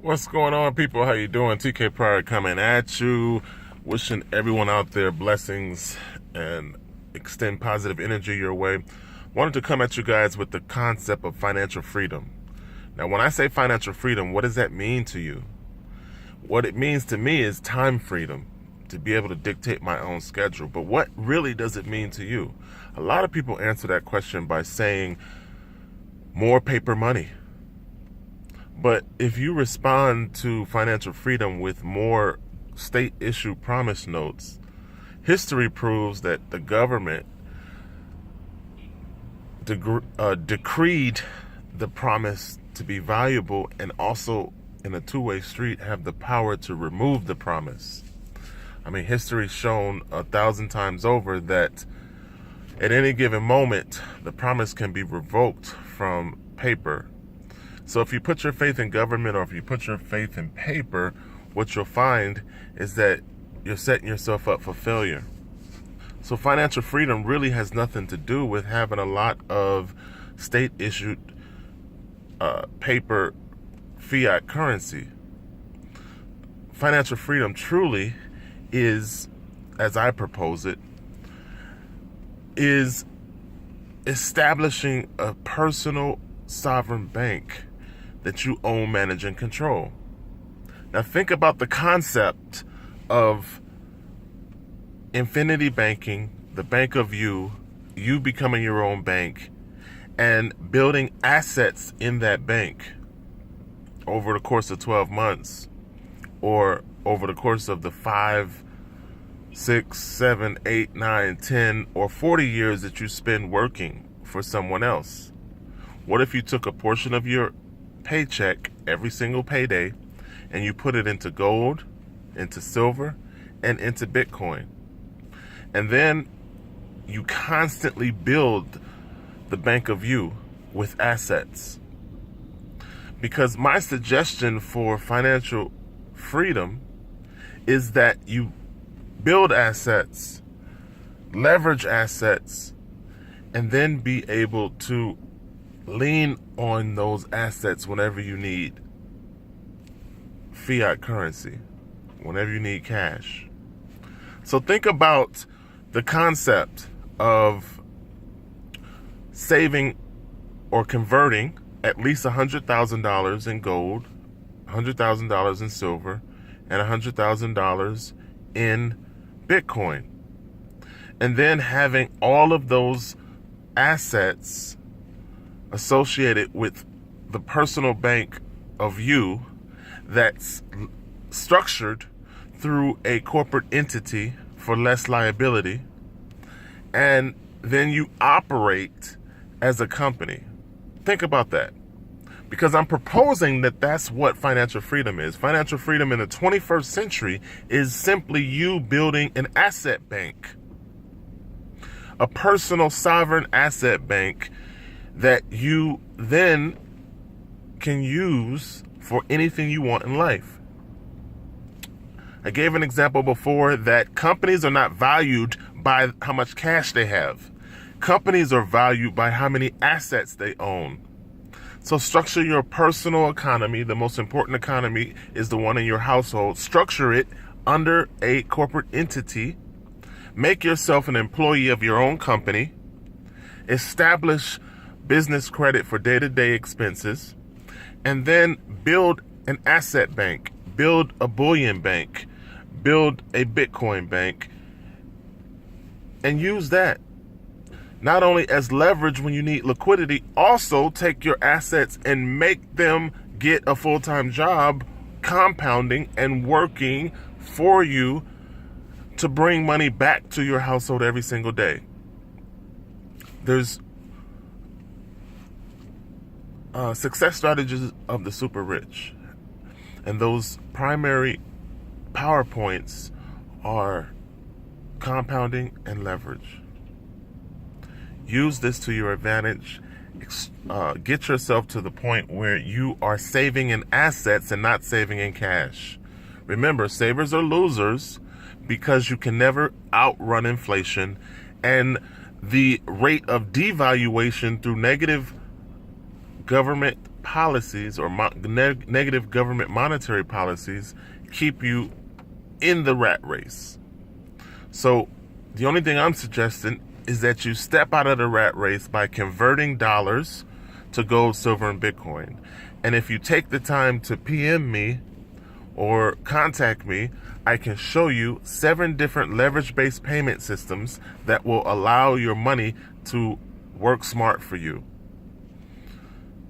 What's going on, people? How you doing? TK Pryor coming at you, wishing everyone out there blessings and extend positive energy your way. Wanted to come at you guys with the concept of financial freedom. Now, when I say financial freedom, what does that mean to you? What it means to me is time freedom, to be able to dictate my own schedule. But what really does it mean to you? A lot of people answer that question by saying more paper money. But if you respond to financial freedom with more state-issued promise notes, history proves that the government decreed the promise to be valuable and also, in a two-way street, have the power to remove the promise. I mean, history's shown 1,000 times over that at any given moment, the promise can be revoked from paper. So if you put your faith in government or if you put your faith in paper, what you'll find is that you're setting yourself up for failure. So financial freedom really has nothing to do with having a lot of state-issued paper fiat currency. Financial freedom truly is, as I propose it, is establishing a personal sovereign bank that you own, manage, and control. Now think about the concept of infinity banking, the bank of you becoming your own bank, and building assets in that bank over the course of 12 months or over the course of the 5, 6, 7, 8, 9, 10, or 40 years that you spend working for someone else. What if you took a portion of your paycheck every single payday and you put it into gold, into silver, and into Bitcoin? And then you constantly build the bank of you with assets. Because my suggestion for financial freedom is that you build assets, leverage assets, and then be able to lean on those assets whenever you need fiat currency, whenever you need cash. So think about the concept of saving or converting at least $100,000 in gold, $100,000 in silver, and $100,000 in Bitcoin. And then having all of those assets associated with the personal bank of you that's structured through a corporate entity for less liability, and then you operate as a company. Think about that, because I'm proposing that that's what financial freedom is. Financial freedom in the 21st century is simply you building an asset bank, a personal sovereign asset bank that you then can use for anything you want in life. I gave an example before that companies are not valued by how much cash they have. Companies are valued by how many assets they own. So structure your personal economy. The most important economy is the one in your household. Structure it under a corporate entity. Make yourself an employee of your own company. Establish business credit for day-to-day expenses, and then build an asset bank, build a bullion bank, build a Bitcoin bank, and use that not only as leverage when you need liquidity, also take your assets and make them get a full-time job, compounding and working for you to bring money back to your household every single day. There's success strategies of the super rich, and those primary PowerPoints are compounding and leverage. Use this to your advantage. Get yourself to the point where you are saving in assets and not saving in cash. Remember, savers are losers because you can never outrun inflation, and the rate of devaluation through negative government policies or negative government monetary policies keep you in the rat race. So the only thing I'm suggesting is that you step out of the rat race by converting dollars to gold, silver, and Bitcoin. And if you take the time to PM me or contact me, I can show you 7 different leverage-based payment systems that will allow your money to work smart for you.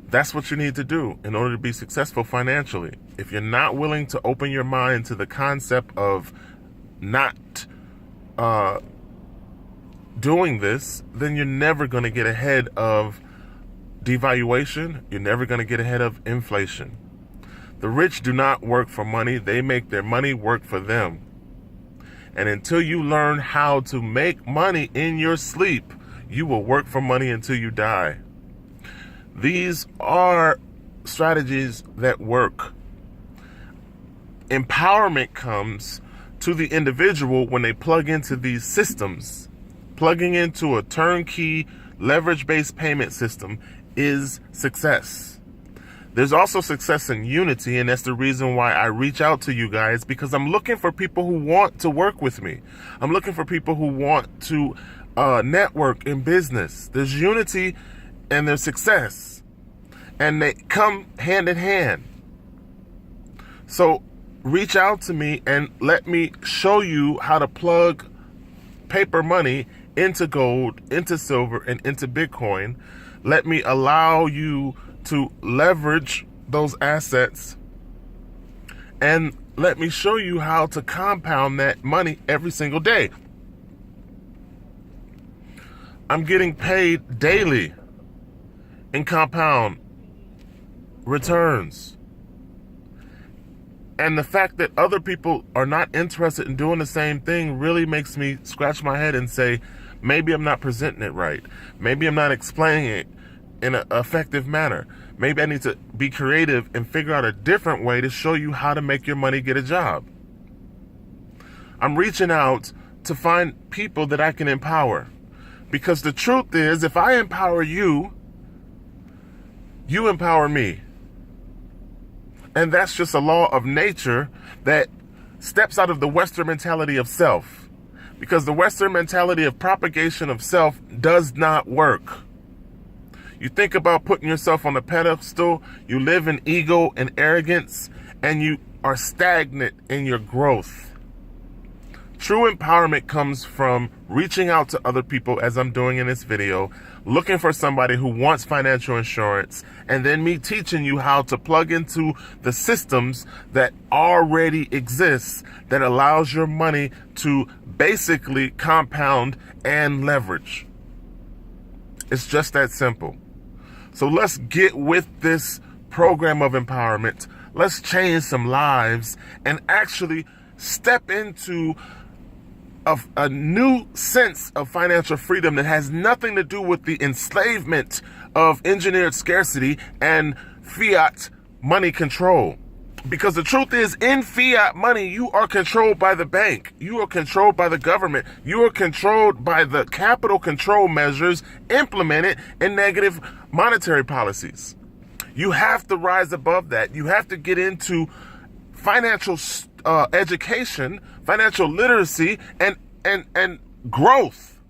That's what you need to do in order to be successful financially. If you're not willing to open your mind to the concept of not doing this, then you're never going to get ahead of devaluation. You're never going to get ahead of inflation. The rich do not work for money. They make their money work for them. And until you learn how to make money in your sleep, you will work for money until you die. These are strategies that work. Empowerment comes to the individual when they plug into these systems. Plugging into a turnkey leverage-based payment system is success. There's also success in unity, and that's the reason why I reach out to you guys, because I'm looking for people who want to work with me. I'm looking for people who want to network in business. There's unity and there's success, and they come hand in hand. So reach out to me and let me show you how to plug paper money into gold, into silver, and into Bitcoin. Let me allow you to leverage those assets, and let me show you how to compound that money every single day. I'm getting paid daily in compound returns. And the fact that other people are not interested in doing the same thing really makes me scratch my head and say, maybe I'm not presenting it right. Maybe I'm not explaining it in an effective manner. Maybe I need to be creative and figure out a different way to show you how to make your money get a job. I'm reaching out to find people that I can empower. Because the truth is, if I empower you, you empower me. And that's just a law of nature that steps out of the Western mentality of self. Because the Western mentality of propagation of self does not work. You think about putting yourself on a pedestal, you live in ego and arrogance, and you are stagnant in your growth. True empowerment comes from reaching out to other people, as I'm doing in this video, looking for somebody who wants financial insurance, and then me teaching you how to plug into the systems that already exist that allows your money to basically compound and leverage. It's just that simple. So let's get with this program of empowerment. Let's change some lives and actually step into a new sense of financial freedom that has nothing to do with the enslavement of engineered scarcity and fiat money control. Because the truth is, in fiat money, you are controlled by the bank. You are controlled by the government. You are controlled by the capital control measures implemented in negative monetary policies. You have to rise above that. You have to get into financial education, financial literacy, and growth.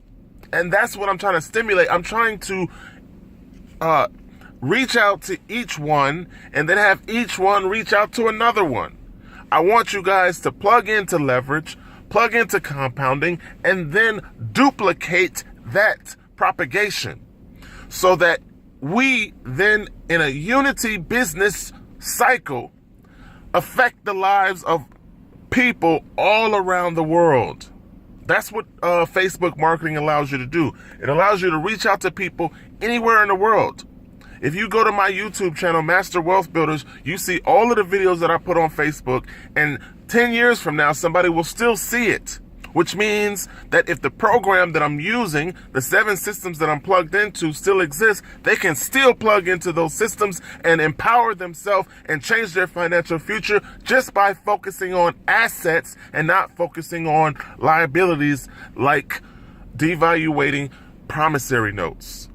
And that's what I'm trying to stimulate. I'm trying to reach out to each one and then have each one reach out to another one. I want you guys to plug into leverage, plug into compounding, and then duplicate that propagation so that we then, in a unity business cycle, affect the lives of people all around the world. That's what Facebook marketing allows you to do. It allows you to reach out to people anywhere in the world. If you go to my YouTube channel, Master Wealth Builders, you see all of the videos that I put on Facebook, and 10 years from now, somebody will still see it, which means that if the program that I'm using, the 7 systems that I'm plugged into still exist, they can still plug into those systems and empower themselves and change their financial future just by focusing on assets and not focusing on liabilities like devaluating promissory notes.